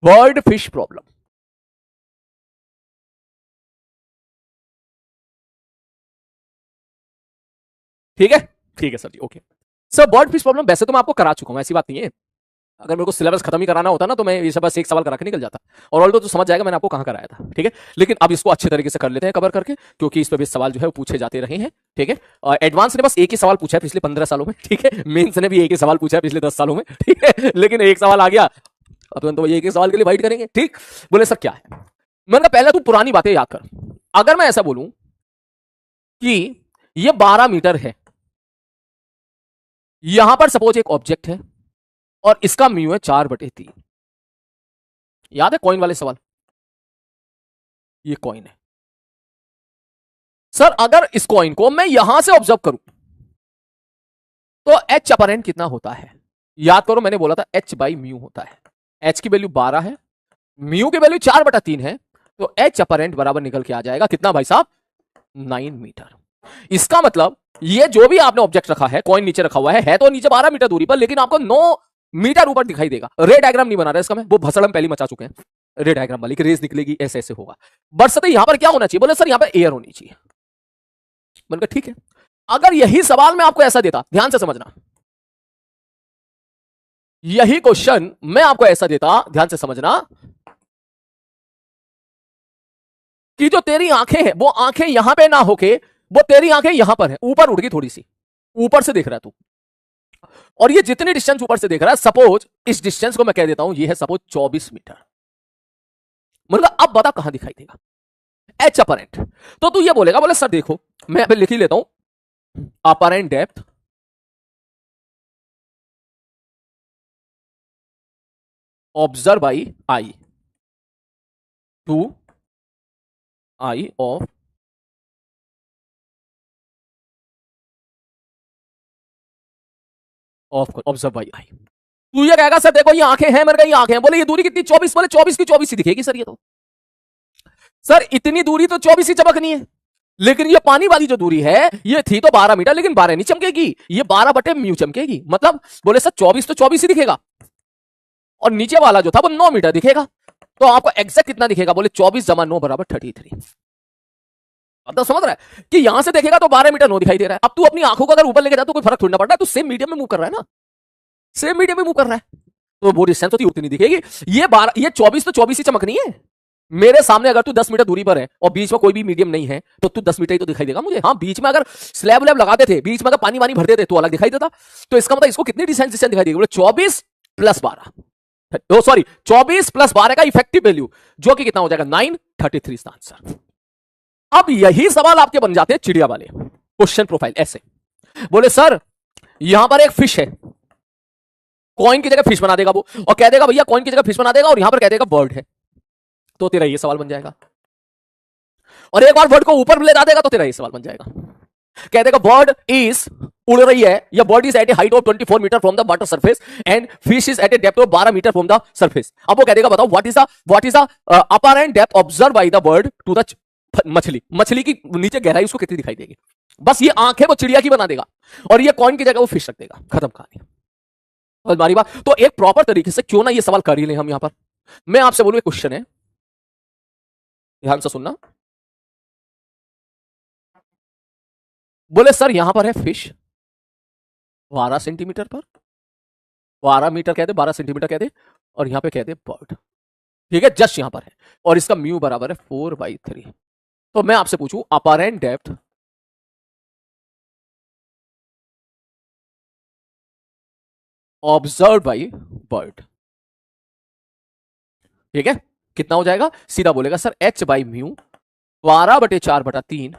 Bird fish problem. ठीक है, ठीक है sir ji, okay. Sir bird fish problem वैसे तो मैं आपको करा चुका हूं, ऐसी बात नहीं है। अगर मेरे को सिलेबस खत्म ही कराना होता ना तो मैं ये सब बस एक सवाल करा के निकल जाता, और ऑल्दो तो समझ जाएगा मैंने आपको कहां कराया था। ठीक है, लेकिन अब इसको अच्छे तरीके से कर लेते हैं कवर करके, क्योंकि इस पे भी सवाल जो है वो पूछे जाते रहे हैं। ठीक है, एडवांस ने बस एक ही सवाल पूछा है पिछले 15 सालों में। ठीक है, मेंस ने भी एक ही सवाल पूछा है पिछले 10 सालों में। ठीक है, लेकिन एक सवाल आ गया, अब तो एक ही सवाल के लिए फाइट करेंगे। ठीक, बोले सर क्या है, मैंने कहा पहले तू पुरानी बातें याद कर। अगर मैं ऐसा बोलूं कि ये 12 मीटर है, यहां पर सपोज एक ऑब्जेक्ट है और इसका म्यू है 4/3। याद है कॉइन वाले सवाल, ये कॉइन है। सर अगर इस कॉइन को मैं यहां से ऑब्जर्व करूं तो एच अपरेंट कितना होता है? याद करो मैंने बोला था एच बाई म्यू होता है। एच की वैल्यू 12 है, म्यू की वैल्यू 4/3 है, तो एच अपरेंट बराबर निकल के आ जाएगा कितना भाई साहब? 9 मीटर। इसका मतलब ये जो भी आपने ऑब्जेक्ट रखा है, कॉइन नीचे रखा हुआ है तो नीचे 12 मीटर दूरी पर, लेकिन आपको 9 मीटर ऊपर दिखाई देगा। रे डायग्राम नहीं बना रहा इसका मैं, वो भसड़ हम पहले मचा चुके हैं। रे डायग्राम वाली कि रेस निकलेगी ऐसे ऐसे होगा। बट यहां पर क्या होना चाहिए? बोले सर यहां पर एयर होनी चाहिए। मैंने कहा ठीक है, अगर यही सवाल मैं आपको ऐसा देता, ध्यान से समझना, यही क्वेश्चन मैं आपको ऐसा देता, ध्यान से समझना, कि जो तेरी आंखें हैं वो आंखें यहां पे ना होके वो तेरी आंखें यहां पर है, ऊपर उठ गई थोड़ी सी, ऊपर से देख रहा है तू, और ये जितनी डिस्टेंस ऊपर से देख रहा है, सपोज इस डिस्टेंस को मैं कह देता हूं ये है सपोज 24 मीटर। मतलब अब बता कहां दिखाई देगा? H apparent. तो तू ये बोलेगा, बोले सर देखो मैं अभी लिख ही लेता हूं, apparent depth observe by eye to eye of observe by eye. तू ये कहेगा सर देखो ये आंखें हैं, मेरे ये आंखें हैं, बोले ये दूरी कितनी? 24। बोले 24 की 24 ही दिखेगी सर, ये तो सर इतनी दूरी तो 24 ही चमकनी है, लेकिन ये पानी वाली जो दूरी है ये थी तो 12 मीटर, लेकिन 12 नहीं चमकेगी, ये 12/म्यू चमकेगी। मतलब बोले सर 24 तो 24 ही दिखेगा, और नीचे वाला जो था वो 9 मीटर दिखेगा, तो आपको एग्जैक्ट कितना दिखेगा? बोले 24 जमा 9 बराबर 33। अब तो समझ रहा है कि यहां से देखेगा तो 12 मीटर 9 दिखाई दे रहा है। अब तू अपनी आंखों को अगर ऊपर लेके जा तो कोई फर्क थोड़ी ना पड़ रहा है, तू सेम मीडियम में मूव कर रहा है ना, सेम मीडियम में मूव कर रहा है, तो वो डिस्टेंस होती उतनी दिखेगी। ये 12, ये 24 तो 24 ही चमकनी है। मेरे सामने अगर तू 10 मीटर दूरी पर है और बीच में कोई भी मीडियम नहीं है तो तू 10 मीटर ही तो दिखाई देगा मुझे। हाँ, बीच में अगर स्लैब व्लैब लगाते थे, बीच में अगर पानी वानी भरते थे तो अलग दिखाई देता। तो इसका मतलब इसको कितनी डिस्टेंस दिखाई देगी? बोले 24 + 12, सॉरी 24 + 12 का इफेक्टिव वैल्यू, जो कि कितना हो जाएगा? 933 इसका आंसर। अब यही सवाल आपके बन जाते हैं चिड़िया वाले क्वेश्चन प्रोफाइल ऐसे। बोले सर यहां पर एक फिश है, कॉइन की जगह फिश बना देगा वो, और कह देगा भैया कॉइन की जगह फिश बना देगा और यहां पर कह देगा बर्ड है, तो तेरा ये सवाल बन जाएगा। और एक बार बर्ड को ऊपर ले जा देगा तो तेरा ये सवाल बन जाएगा। कह देगा बर्ड इज उड़ रही है, या bird is at a height of 24 metre from the water surface and fish is at a depth of 12 metre from the surface. अब वो कह देगा बताओ what is the apparent depth observe by the bird to the मछली की नीचे गहराई उसको कितनी दिखाई देगी? बस ये आंख है वो चिड़िया की बना देगा, और ये कॉइन की जगह वो फिश रख देगा, खत्म कहानी। हमारी बात तो एक प्रॉपर तरीके से क्यों ना ये सवाल कर ही लें हम। यहां पर मैं आपसे बोलूं, एक क्वेश्चन है, ध्यान से सुनना। बोले सर यहां पर है फिश 12 सेंटीमीटर पर, 12 मीटर कहते, 12 सेंटीमीटर कहते, और यहां पे कहते बर्ड, ठीक है, जस्ट यहां पर है, और इसका म्यू बराबर है 4/3। तो मैं आपसे पूछूं apparent depth observe by bird, ठीक है, कितना हो जाएगा? सीधा बोलेगा सर एच बाई म्यू 12/4/3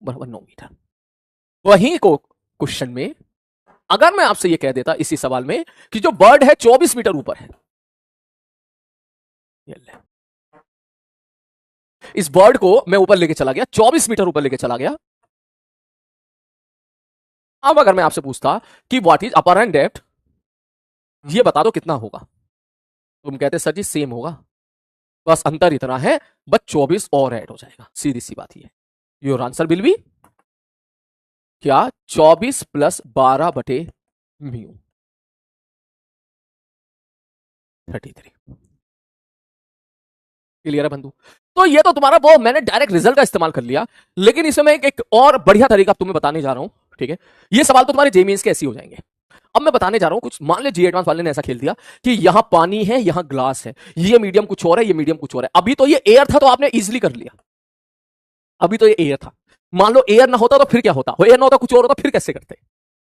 बराबर 9 मीटर। वहीं को क्वेश्चन में अगर मैं आपसे यह कह देता इसी सवाल में कि जो बर्ड है 24 मीटर ऊपर है, इस बर्ड को मैं ऊपर लेके चला गया, 24 मीटर ऊपर लेके चला गया। अब अगर मैं आपसे पूछता कि व्हाट इज अपरेंट डेप्थ, ये बता दो कितना होगा, तुम कहते सर जी सेम होगा, बस अंतर इतना है, बस 24 और ऐड हो जाएगा, सीधी सी बात ये। योर आंसर विल बी क्या? 24 + 12/μ 33। क्लियर है बंधु? तो ये तो तुम्हारा वो मैंने डायरेक्ट रिजल्ट का इस्तेमाल कर लिया, लेकिन इसमें मैं एक और बढ़िया तरीका तुम्हें बताने जा रहा हूं। ठीक है, ये सवाल तो तुम्हारे जेईई के ऐसे हो जाएंगे। अब मैं बताने जा रहा हूं कुछ, मान ले जी एडवांस वाले ने ऐसा खेल दिया कि यहां पानी है, यहां ग्लास है, ये मीडियम कुछ और है, ये मीडियम कुछ और है। अभी तो ये एयर था तो आपने इजीली कर लिया, अभी तो ये एयर था। मान लो एयर ना होता तो फिर क्या होता, एयर ना होता कुछ और होता, फिर कैसे करते?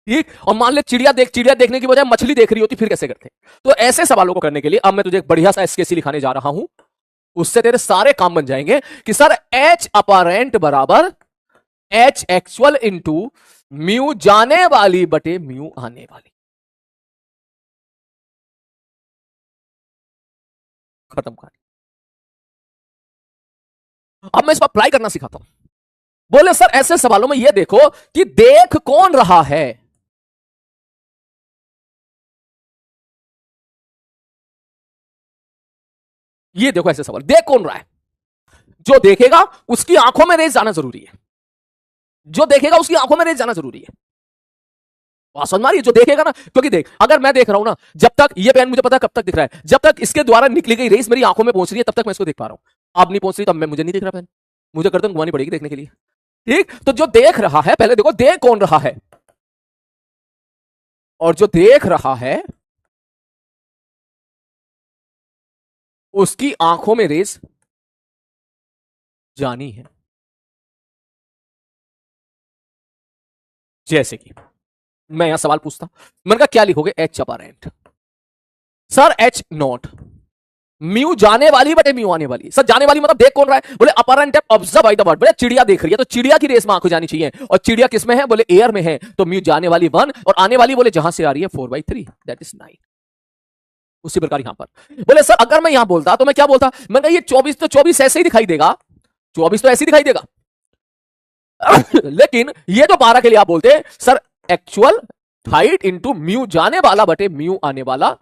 ठीक। और मान ले चिड़िया देखने की बजाय मछली देख रही होती, फिर कैसे करते? तो ऐसे सवालों को करने के लिए अब मैं तुझे एक बढ़िया सा एसकेसी लिखाने जा रहा हूं, उससे तेरे सारे काम बन जाएंगे कि सर एच अपरेंट बराबर एच एक्चुअल इंटू म्यू जाने वाली बटे म्यू आने वाली। खत्म कहानी। अब मैं इस पर अप्लाई करना सिखाता हूं। बोले सर ऐसे सवालों में यह देखो कि देख कौन रहा है। ये देखो ऐसे सवाल, देख कौन रहा है? जो देखेगा उसकी आंखों में रेज जाना जरूरी है, जो देखेगा उसकी आंखों में रेज जाना जरूरी है। समझ मारिए, जो देखेगा ना, क्योंकि देख अगर मैं देख रहा हूं ना, जब तक ये पेन मुझे पता है कब तक दिख रहा है, जब तक इसके द्वारा निकली गई रेस मेरी आंखों में पहुंच रही है तब तक मैं इसको देख पा रहा हूं। अब नहीं पहुंच रही तब मैं, मुझे नहीं दिख रहा पेन, मुझे गर्दन घुमानी पड़ेगी देखने के लिए। ठीक, तो जो देख रहा है, पहले देखो देख कौन रहा है, और जो देख रहा है उसकी आंखों में रेस जानी है। जैसे कि मैं यहां सवाल पूछता, मैंने कहा क्या लिखोगे? H apparent. Sir H not mu जाने वाली बटे म्यू आने वाली। सर जाने वाली मतलब देख कौन रहा है? बोले अपरेंट है, ऑब्जर्व बाय द बर्ड। बोले चिड़िया देख रही है तो चिड़िया की रेस में आंखों जानी चाहिए, और चिड़िया किस में है? बोले एयर में है, तो म्यू जाने वाली 1 और आने वाली बोले जहां से आ रही है 4/3, दैट इज 9। उसी प्रकार यहां पर बोले सर अगर मैं यहां बोलता तो मैं क्या बोलता? मैंने कहा ये 24 तो 24 ऐसे ही दिखाई देगा, 24 तो ऐसे ही दिखाई देगा। लेकिन ये तो 12 के लिए आप बोलते sir actual height into mu जाने वाला बटे म्यू आने वाला,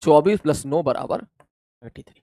24 + 9 = 33।